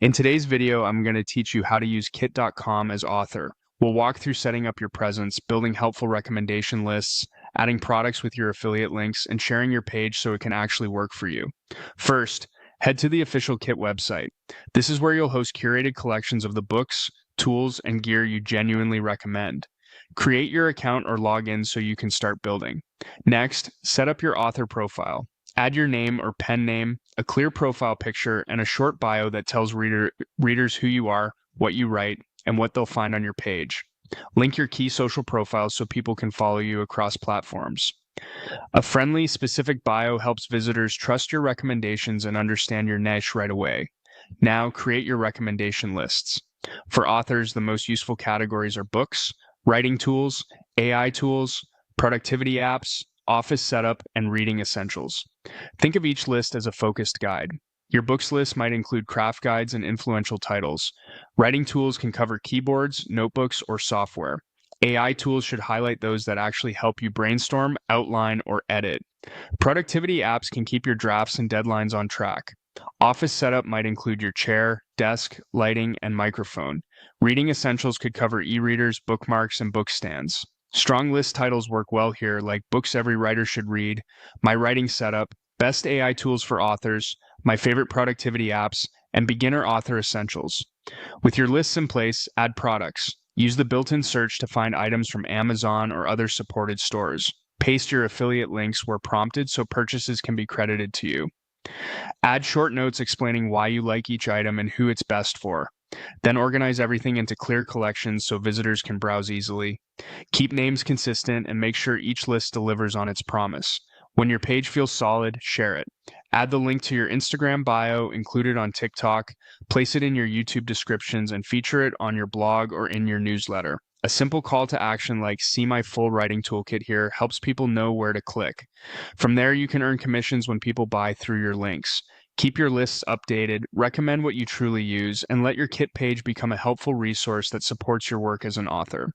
In today's video, I'm going to teach you how to use Kit.com as author. We'll walk through setting up your presence, building helpful recommendation lists, adding products with your affiliate links, and sharing your page so it can actually work for you. First, head to the official Kit website. This is where you'll host curated collections of the books, tools, and gear you genuinely recommend. Create your account or log in so you can start building. Next, set up your author profile. Add your name or pen name, a clear profile picture, and a short bio that tells readers who you are, what you write, and what they'll find on your page. Link your key social profiles so people can follow you across platforms. A friendly, specific bio helps visitors trust your recommendations and understand your niche right away. Now, create your recommendation lists. For authors, the most useful categories are books, writing tools, AI tools, productivity apps, office setup, and reading essentials. Think of each list as a focused guide. Your books list might include craft guides and influential titles. Writing tools can cover keyboards, notebooks, or software. AI tools should highlight those that actually help you brainstorm, outline, or edit. Productivity apps can keep your drafts and deadlines on track. Office setup might include your chair, desk, lighting, and microphone. Reading essentials could cover e-readers, bookmarks, and book stands. Strong list titles work well here, like Books Every Writer Should Read, My Writing Setup, Best AI Tools for Authors, My Favorite Productivity Apps, and Beginner Author Essentials. With your lists in place, add products. Use the built-in search to find items from Amazon or other supported stores. Paste your affiliate links where prompted so purchases can be credited to you. Add short notes explaining why you like each item and who it's best for. Then organize everything into clear collections so visitors can browse easily. Keep names consistent and make sure each list delivers on its promise. When your page feels solid, share it. Add the link to your Instagram bio, include it on TikTok, place it in your YouTube descriptions, and feature it on your blog or in your newsletter. A simple call to action like "See my full writing toolkit here" helps people know where to click. From there, you can earn commissions when people buy through your links. Keep your lists updated, recommend what you truly use, and let your Kit page become a helpful resource that supports your work as an author.